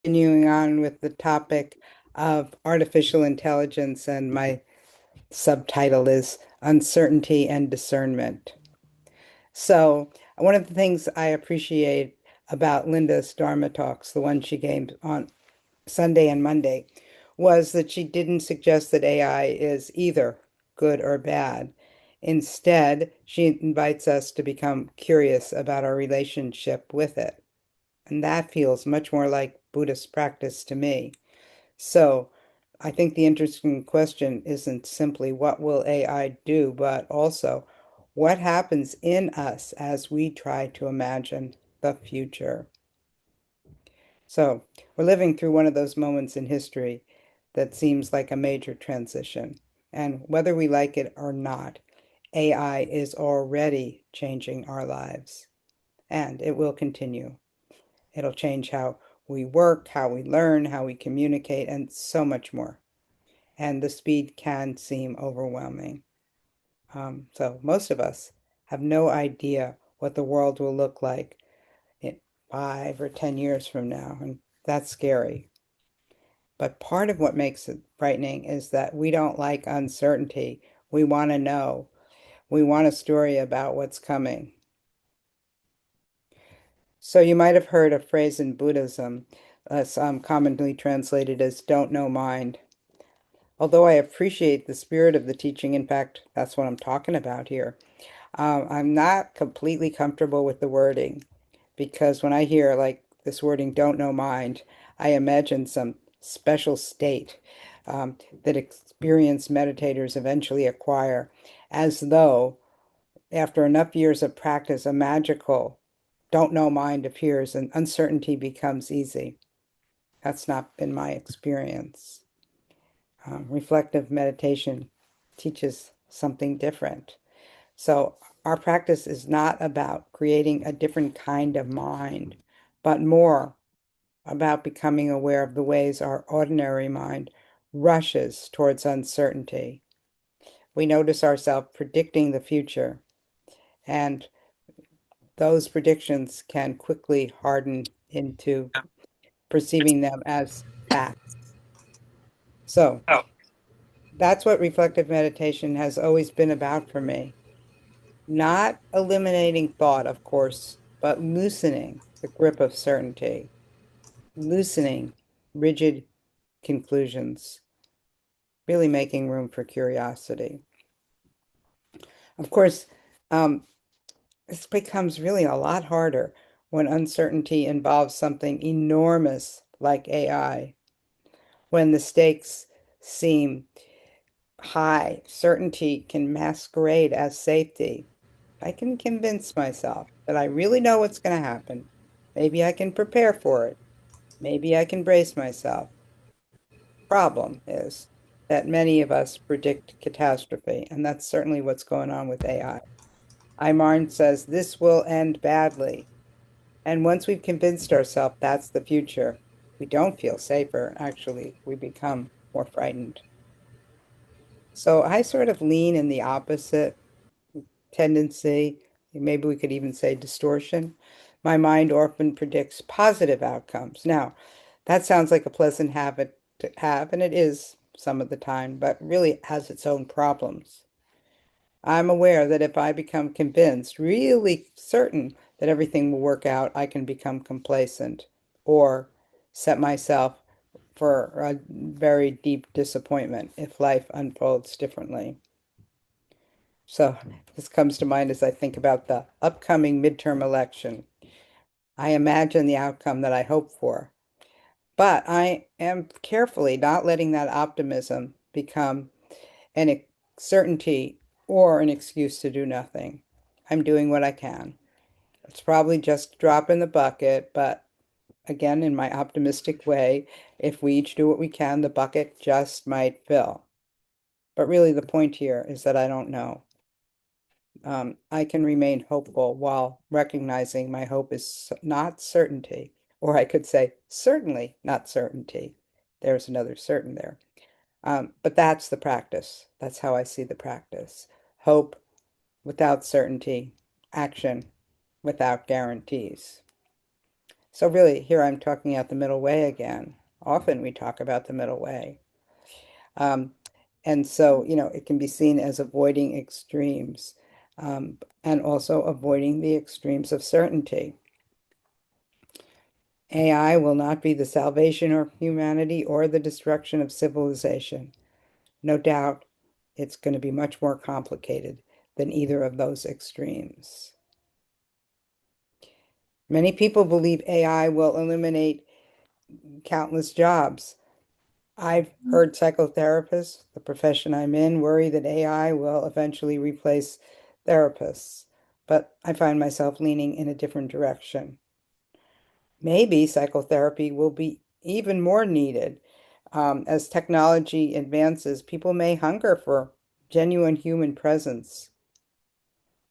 Continuing on with the topic of artificial intelligence, and my subtitle is Uncertainty and Discernment. So, one of the things I appreciate about Linda's Dharma talks, the one she gave on Sunday and Monday, was that she didn't suggest that AI is either good or bad. Instead, she invites us to become curious about our relationship with it. And that feels much more like Buddhist practice to me. So I think the interesting question isn't simply what will AI do, but also what happens in us as we try to imagine the future. So we're living through one of those moments in history that seems like a major transition. And whether we like it or not, AI is already changing our lives, and it will continue. It'll change how we work, how we learn, how we communicate, and so much more. And the speed can seem overwhelming. So most of us have no idea what the world will look like in 5 or 10 years from now, and that's scary. But part of what makes it frightening is that we don't like uncertainty. We want to know. We want a story about what's coming. So you might have heard a phrase in Buddhism, commonly translated as "don't know mind." Although I appreciate the spirit of the teaching, in fact, that's what I'm talking about here. I'm not completely comfortable with the wording because when I hear like this wording, "don't know mind," I imagine some special state that experienced meditators eventually acquire, as though after enough years of practice, a magical don't know mind appears and uncertainty becomes easy. That's not been my experience. Reflective meditation teaches something different. So, our practice is not about creating a different kind of mind, but more about becoming aware of the ways our ordinary mind rushes towards uncertainty. We notice ourselves predicting the future, and those predictions can quickly harden into perceiving them as facts. So, that's what reflective meditation has always been about for me. Not eliminating thought, of course, but loosening the grip of certainty, loosening rigid conclusions, really making room for curiosity. Of course, um, this becomes really a lot harder when uncertainty involves something enormous like AI, when the stakes seem high. Certainty can masquerade as safety. I can convince myself that I really know what's going to happen. Maybe I can prepare for it. Maybe I can brace myself. Problem is that many of us predict catastrophe, and that's certainly what's going on with AI. Imar says this will end badly. And once we've convinced ourselves that's the future, we don't feel safer. Actually, we become more frightened. So I sort of lean in the opposite tendency. Maybe we could even say distortion. My mind often predicts positive outcomes. Now, that sounds like a pleasant habit to have, and it is some of the time, but really it has its own problems. I'm aware that if I become convinced, really certain that everything will work out, I can become complacent or set myself for a very deep disappointment if life unfolds differently. So this comes to mind as I think about the upcoming midterm election. I imagine the outcome that I hope for, but I am carefully not letting that optimism become an certainty or an excuse to do nothing. I'm doing what I can. It's probably just a drop in the bucket, but again, in my optimistic way, if we each do what we can, the bucket just might fill. But really, the point here is that I don't know. I can remain hopeful while recognizing my hope is not certainty, or I could say certainly not certainty. There's another certain there. But that's the practice. That's how I see the practice. Hope without certainty, action without guarantees. So really, here I'm talking out the middle way again. Often we talk about the middle way. Um, and so, it can be seen as avoiding extremes, and also avoiding the extremes of certainty. AI will not be the salvation of humanity or the destruction of civilization. No doubt, it's going to be much more complicated than either of those extremes. Many people believe AI will eliminate countless jobs. I've heard psychotherapists, the profession I'm in, worry that AI will eventually replace therapists, but I find myself leaning in a different direction. Maybe psychotherapy will be even more needed. As technology advances, people may hunger for genuine human presence,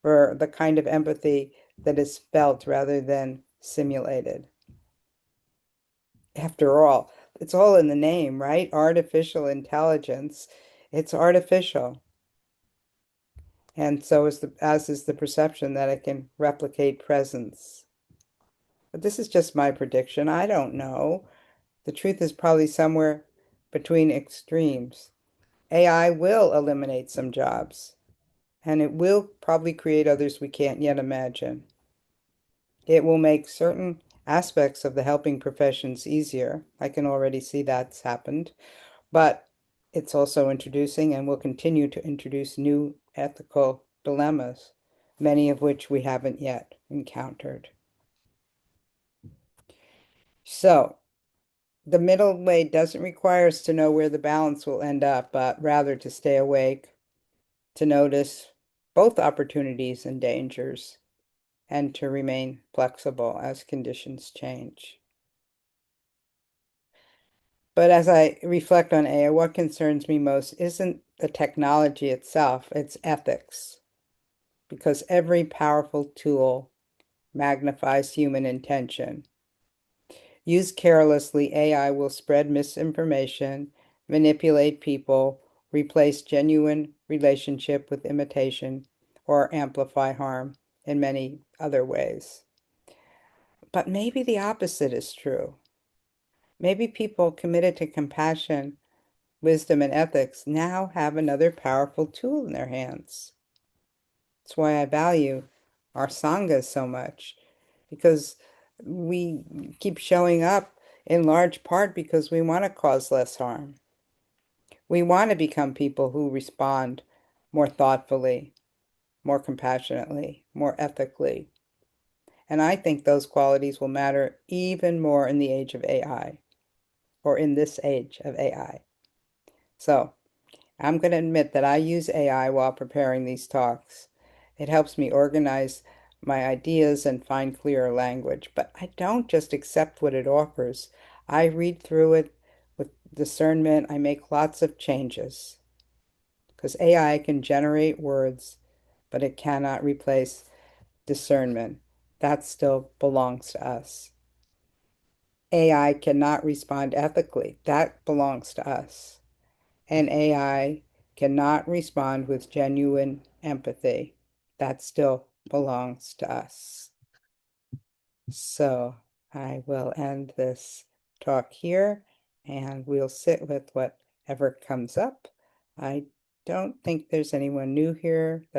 for the kind of empathy that is felt rather than simulated. After all, it's all in the name, right? Artificial intelligence. It's artificial. And so as is the perception that it can replicate presence. But this is just my prediction. I don't know. The truth is probably somewhere between extremes. AI will eliminate some jobs, and it will probably create others we can't yet imagine. It will make certain aspects of the helping professions easier. I can already see that's happened. But it's also introducing and will continue to introduce new ethical dilemmas, many of which we haven't yet encountered. So, the middle way doesn't require us to know where the balance will end up, but rather to stay awake, to notice both opportunities and dangers, and to remain flexible as conditions change. But as I reflect on AI, what concerns me most isn't the technology itself, it's ethics. Because every powerful tool magnifies human intention. Used carelessly, AI will spread misinformation, manipulate people, replace genuine relationship with imitation, or amplify harm in many other ways. But maybe the opposite is true. Maybe people committed to compassion, wisdom, and ethics now have another powerful tool in their hands. That's why I value our sanghas so much, because we keep showing up in large part because we want to cause less harm. We want to become people who respond more thoughtfully, more compassionately, more ethically. And I think those qualities will matter even more in the age of AI, or in this age of AI. So, I'm going to admit that I use AI while preparing these talks. It helps me organize my ideas and find clearer language, but I don't just accept what it offers. I read through it with discernment. I make lots of changes because AI can generate words, but it cannot replace discernment. That still belongs to us. AI cannot respond ethically. That belongs to us. And AI cannot respond with genuine empathy. That still belongs to us. So I will end this talk here and we'll sit with whatever comes up. I don't think there's anyone new here that